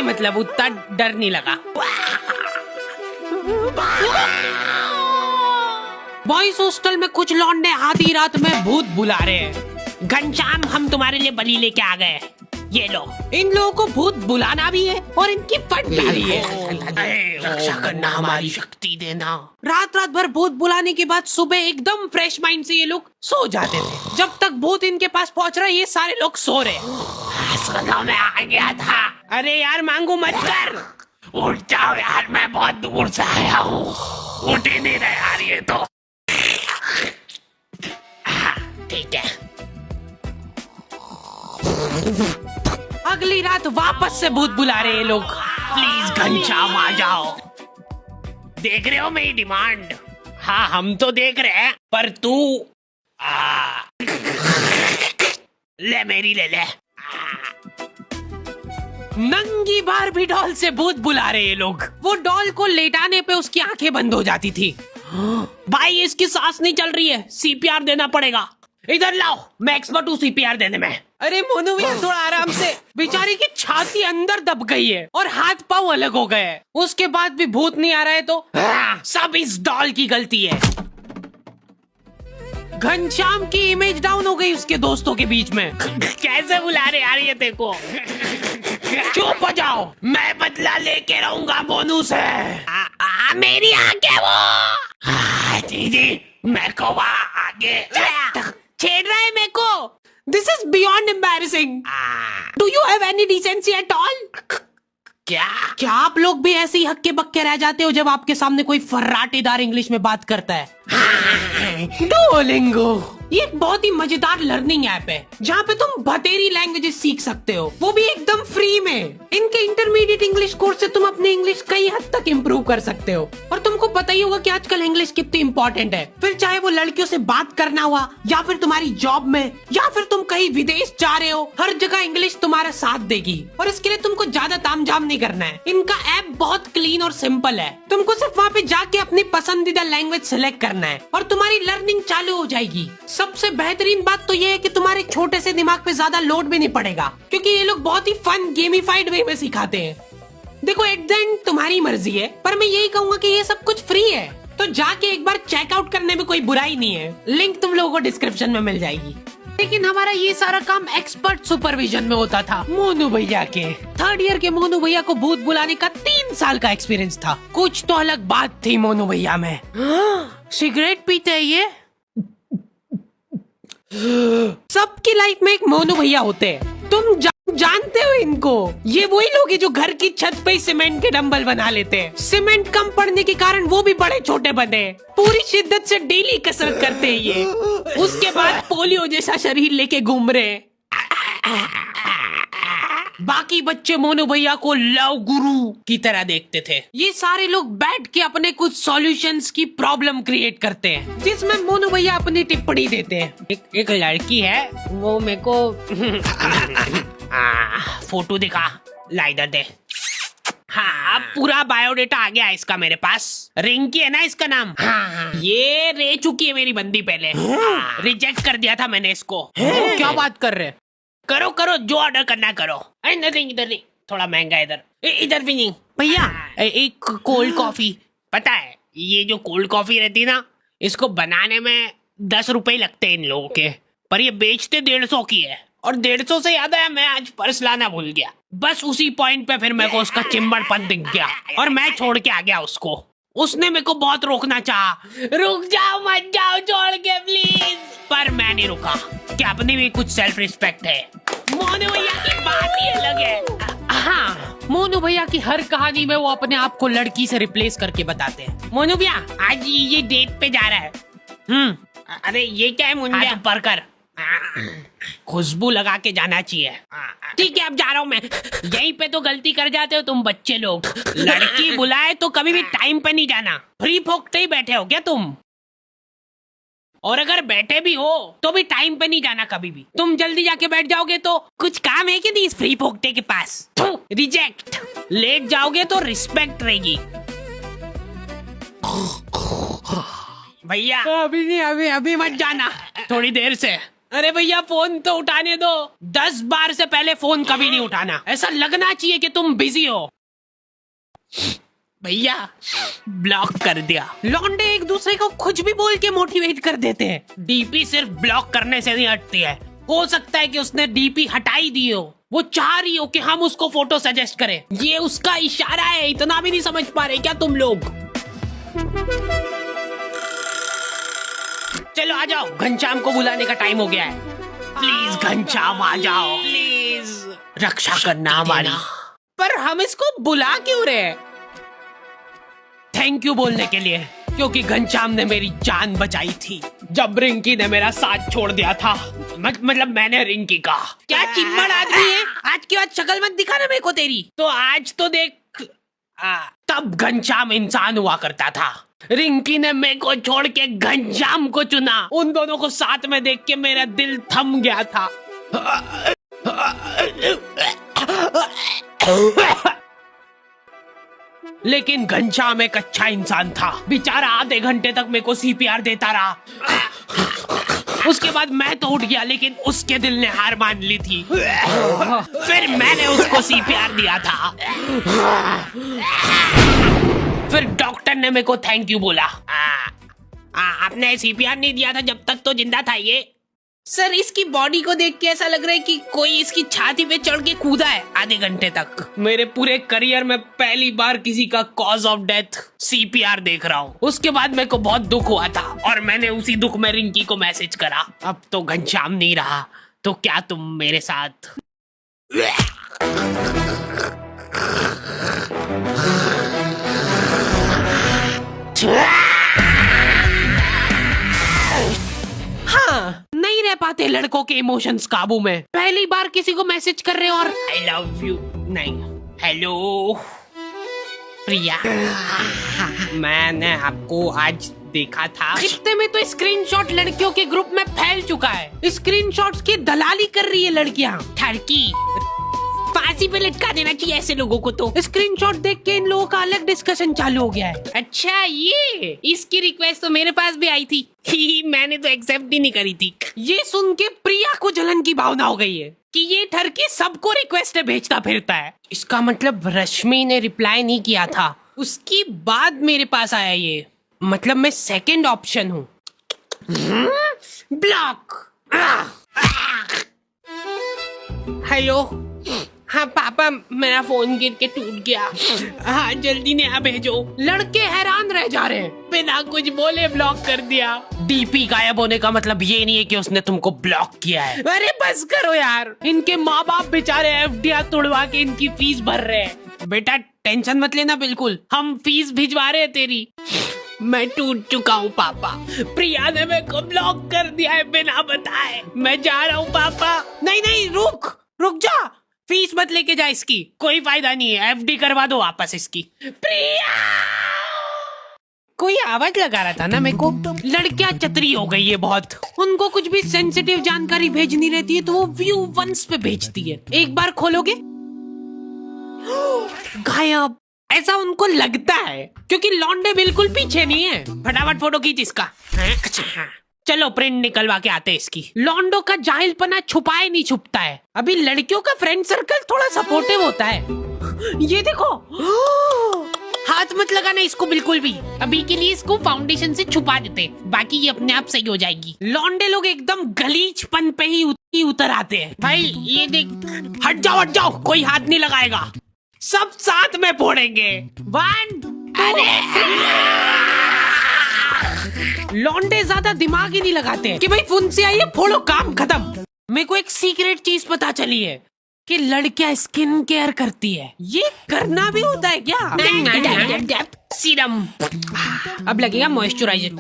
नहीं मतलब उतना डर नहीं लगा। बॉयज हॉस्टल में कुछ लौंडे आधी रात में भूत बुला रहे हैं। घनश्याम हम तुम्हारे लिए बलि लेके आ गए, ये लो। इन लोगों को भूत बुलाना भी है और इनकी फटना भी है। रक्षा करना हमारी शक्ति देना। रात रात भर भूत बुलाने के बाद सुबह एकदम फ्रेश माइंड से ये लोग सो जाते थे। जब तक भूत इनके पास पहुंच रहा है ये सारे लोग सो रहे। सुना मैं आ गया था। अरे यार मांगू मत कर। उठ जाओ यार, मैं बहुत दूर से आया हूँ। उठ ही नहीं रहे यार ये तो। ठीक है। अगली रात वापस से भूत बुला रहे ये लोग। प्लीज घनश्याम आ जाओ। देख रहे हो मेरी डिमांड? हाँ हम तो देख रहे हैं, पर तू ले मेरी ले ले। नंगी बारबी डॉल से भूत बुला रहे ये लोग। वो डॉल को लेटाने पे उसकी आंखें बंद हो जाती थी। भाई इसकी सांस नहीं चल रही है, सीपीआर देना पड़ेगा। इधर लाओ, मैं एक्सपर्ट हूँ सीपीआर देने में। अरे मोनू भैया थोड़ा आराम से। बेचारी की छाती अंदर दब गई है और हाथ पांव अलग हो गए हैं। उसके बाद भी भूत नहीं आ रहा है तो सब इस डॉल की गलती है। घनश्याम की इमेज डाउन हो गई उसके दोस्तों के बीच में। कैसे बुला रहे यार ये देखो। चुप हो जाओ, मैं बदला लेके रहूंगा मोनू से। मेरी आंखें वो। जी मैं को आगे छेड़ रहा है मेरे को। This is beyond embarrassing. Do you have any decency at all? क्या आप लोग भी ऐसे ही हक्के बक्के रह जाते हो जब आपके सामने कोई फर्राटेदार इंग्लिश में बात करता है? डुओलिंगो ये एक बहुत ही मजेदार लर्निंग ऐप है जहाँ पे तुम बतेरी लैंग्वेजेस सीख सकते हो, वो भी एकदम फ्री में। इनके इंटरमीडिएट इंग्लिश कोर्स से तुम अपनी इंग्लिश कई हद तक इम्प्रूव कर सकते हो। और तुमको पता ही होगा कि आजकल इंग्लिश कितनी इंपॉर्टेंट है। फिर चाहे वो लड़कियों से बात करना हुआ या फिर तुम्हारी जॉब में या फिर तुम कहीं विदेश जा रहे हो, हर जगह इंग्लिश तुम्हारा साथ देगी। और इसके लिए तुमको ज्यादा तामझाम नहीं करना है। इनका ऐप बहुत क्लीन और सिंपल है। तुमको सिर्फ वहाँ पे जाके अपनी पसंदीदा लैंग्वेज सिलेक्ट करना है और तुम्हारी लर्निंग चालू हो जाएगी। सबसे बेहतरीन बात तो ये है कि तुम्हारे छोटे से दिमाग पे ज्यादा लोड भी नहीं पड़ेगा, क्योंकि ये लोग बहुत ही फन गेमिफाइड वे में सिखाते हैं। देखो एट द एंड तुम्हारी मर्जी है, पर मैं यही कहूंगा कि ये सब कुछ फ्री है, तो जाके एक बार चेकआउट करने में कोई बुराई नहीं है। लिंक तुम लोगों को डिस्क्रिप्शन में मिल जाएगी। लेकिन हमारा ये सारा काम एक्सपर्ट सुपरविजन में होता था मोनू भैया के। थर्ड ईयर के मोनू भैया को भूत बुलाने का 3 साल का एक्सपीरियंस था। कुछ तो अलग बात थी मोनू भैया में। सिगरेट पीते हैं ये। सबकी लाइफ में एक मोनू भैया होते हैं। तुम जानते हो इनको? ये वही लोग हैं जो घर की छत पे सीमेंट के डंबल बना लेते हैं। सीमेंट कम पड़ने के कारण वो भी बड़े छोटे बने। पूरी शिद्दत से डेली कसरत करते हैं ये। उसके बाद पोलियो जैसा शरीर लेके घूम रहे हैं। बाकी बच्चे मोनू भैया को लव गुरु की तरह देखते थे। ये सारे लोग बैठ के अपने कुछ सॉल्यूशंस की प्रॉब्लम क्रिएट करते हैं, जिसमें मोनू भैया अपनी टिप्पणी देते हैं। एक लड़की है, वो मेरे को फोटो दिखा, ला इधर दे। हाँ अब पूरा बायोडेटा आ गया इसका मेरे पास। रिंकी है ना इसका नाम। हाँ। ये रह चुकी है मेरी बंदी पहले। रिजेक्ट कर दिया था मैंने इसको। क्या बात कर रहे? करो करो, जो ऑर्डर करना करो। इधर नहीं, थोड़ा महंगा इधर। इधर भी नहीं भैया, एक कोल्ड कॉफी। पता है ये जो कोल्ड कॉफी रहती ना, इसको बनाने में 10 रुपए लगते हैं इन लोगों के, पर ये बेचते 150 की है। और 150 से याद आया, मैं आज पर्स लाना भूल गया। बस उसी पॉइंट पे फिर मेरे को उसका चिंबड़पन दिख गया और मैं छोड़ के आ गया उसको। उसने मेरे को बहुत रोकना चाहा, रुक जाओ मत जाओ छोड़ के प्लीज, पर मैं नहीं रुका कि अपनी भी कुछ सेल्फ रिस्पेक्ट है। मोनू भैया की बात ही अलग है। हाँ, मोनू भैया की हर कहानी में वो अपने आप को लड़की से रिप्लेस करके बताते हैं। मोनू भैया आज ये डेट पे जा रहा है। अरे ये क्या है मुंडिया पर कर, खुशबू लगा के जाना चाहिए। ठीक है अब जा रहा हूँ मैं। यहीं पे तो गलती कर जाते हो तुम बच्चे लोग। लड़की बुलाए तो कभी भी टाइम पे नहीं जाना। फ्री फोकते ही बैठे हो क्या तुम? और अगर बैठे भी हो तो भी टाइम पे नहीं जाना कभी भी। तुम जल्दी जाके बैठ जाओगे तो कुछ काम है कि नहीं इस फ्री फोकते के पास? रिजेक्ट। लेट जाओगे तो रिस्पेक्ट रहेगी। भैया अभी नहीं, अभी मत जाना, थोड़ी देर से। अरे भैया फोन तो उठाने दो। 10 बार से पहले फोन कभी नहीं उठाना, ऐसा लगना चाहिए कि तुम बिजी हो। भैया ब्लॉक कर दिया। लौंडे एक दूसरे को कुछ भी बोल के मोटिवेट कर देते हैं। डीपी सिर्फ ब्लॉक करने से नहीं हटती है, हो सकता है कि उसने डीपी हटाई दी हो, वो चाह रही हो कि हम उसको फोटो सजेस्ट करें। ये उसका इशारा है, इतना भी नहीं समझ पा रहे क्या तुम लोग? चलो आ जाओ, घनश्याम को बुलाने का टाइम हो गया है। प्लीज घनश्याम आ जाओ, प्लीज रक्षा करना हमारी। पर हम इसको बुला क्यों रहे? थैंक यू बोलने के लिए, क्योंकि घनश्याम ने मेरी जान बचाई थी जब रिंकी ने मेरा साथ छोड़ दिया था। मतलब मैंने रिंकी का। क्या चिम्मड़ आदमी है, आज की बात शक्ल मत दिखाना मेरे को तेरी। तो आज तो देख, तब घनश्याम इंसान हुआ करता था। रिंकी ने मेरे को छोड़ के घनश्याम को चुना। उन दोनों को साथ में देख के मेरा दिल थम गया था। लेकिन घनश्याम एक अच्छा इंसान था। बेचारा आधे घंटे तक मेरे को सीपीआर देता रहा। उसके बाद मैं तो उठ गया, लेकिन उसके दिल ने हार मान ली थी। फिर मैंने उसको सीपीआर दिया था। फिर डॉक्टर ने मेरे को थैंक यू बोला। आपने सीपीआर नहीं दिया था जब तक तो जिंदा था ये। सर इसकी बॉडी को देख के ऐसा लग रहा है कि कोई इसकी छाती पे चढ़ के कूदा है आधे घंटे तक। मेरे पूरे करियर में पहली बार किसी का कॉज ऑफ डेथ सीपीआर देख रहा हूँ। उसके बाद मेरे को बहुत दुख हुआ था और मैंने उसी दुख में रिंकी को मैसेज करा। अब तो घनश्याम नहीं रहा, तो क्या तुम मेरे साथ? हाँ, नहीं रह पाते लड़कों के इमोशंस काबू में। पहली बार किसी को मैसेज कर रहे हो और आई लव यू नहीं, हेलो प्रिया, मैंने आपको आज देखा था। इतने में तो स्क्रीनशॉट लड़कियों के ग्रुप में फैल चुका है। स्क्रीनशॉट्स की दलाली कर रही है लड़कियां। ठरकी फांसी पे लटका देना चाहिए ऐसे लोगों को। तो स्क्रीनशॉट देख के इन लोगों का अलग डिस्कशन चालू हो गया है। अच्छा, ये इसकी रिक्वेस्ट तो मेरे पास भी आई थी। मैंने तो एक्सेप्ट ही नहीं करी थी। ये सुन के प्रिया को जलन की भावना हो गई है कि ये ठरकी सबको रिक्वेस्ट भेजता फिरता है। इसका मतलब रश्मि ने रिप्लाई नहीं किया था, उसकी बाद मेरे पास आया ये। मतलब मैं सेकंड ऑप्शन हूँ। ब्लॉक। हेलो, हाँ पापा, मेरा फोन गिर के टूट गया। हाँ जल्दी नया भेजो। लड़के हैरान रह जा रहे हैं, बिना कुछ बोले ब्लॉक कर दिया। डीपी गायब होने का मतलब ये नहीं है कि उसने तुमको ब्लॉक किया है। अरे बस करो यार, इनके माँ बाप बेचारे एफडीआर तोड़वा के इनकी फीस भर रहे हैं। बेटा टेंशन मत लेना, बिल्कुल हम फीस भिजवा रहे हैं तेरी। मैं टूट चुका हूँ पापा, प्रिया ने मेरे को ब्लॉक कर दिया है बिना बताए। मैं जा रहा हूँ पापा। नहीं नहीं, रुक जा, फीस मत लेके जा इसकी, कोई फायदा नहीं है। एफडी करवा दो वापस इसकी। प्रिया, कोई आवाज लगा रहा था ना मेरे को। लड़कियां चतरी हो गई है बहुत। उनको कुछ भी सेंसिटिव जानकारी भेजनी रहती है तो वो व्यू वंस पे भेजती है। एक बार खोलोगे गायब, ऐसा उनको लगता है क्योंकि लौंडे बिल्कुल पीछे नहीं है। फटाफट फोटो खींच इसका। चलो प्रिंट निकलवा के आते इसकी। लौंडो का जाहिलपना छुपाए नहीं छुपता है। अभी लड़कियों का फ्रेंड सर्कल थोड़ा सपोर्टिव होता है। ये देखो, हाथ मत लगाना इसको बिल्कुल भी। अभी के लिए इसको फाउंडेशन से छुपा देते, बाकी ये अपने आप सही हो जाएगी। लौंडे लोग एकदम गलीचपन पे ही उतर आते हैं। भाई ये देख, हट जाओ, कोई हाथ नहीं लगाएगा, सब साथ में फोड़ेंगे। 1 लौंडे ज्यादा दिमाग ही नहीं लगाते हैं कि भाई फोन से आइए फोड़ो, काम खत्म। मेरे को एक सीक्रेट चीज पता चली है कि लड़कियां स्किन केयर करती है। ये करना भी होता है क्या? सीरम, अब लगेगा मॉइस्चराइजर।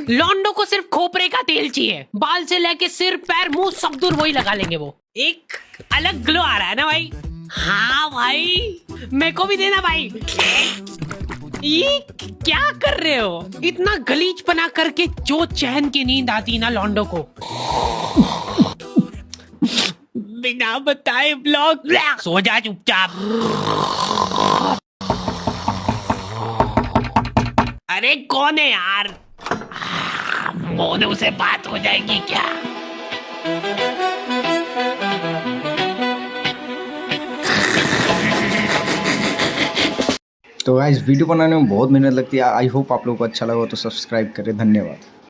लौंडो को सिर्फ खोपरे का तेल चाहिए, बाल से लेके सिर पैर मुंह सब दूर वही लगा लेंगे। वो एक अलग ग्लो आ रहा है ना भाई। हाँ भाई, मेरे को भी देना भाई। ये क्या कर रहे हो? इतना गलीचपना करके जो चैन की नींद आती ना लौंडो को। बिना बताए ब्लॉक। सो जा चुपचाप। अरे कौन है यार? मोनू से बात हो जाएगी क्या? तो गाइस वीडियो बनाने में बहुत मेहनत लगती है। आई होप आप लोगों को अच्छा लगा हो तो सब्सक्राइब करें। धन्यवाद।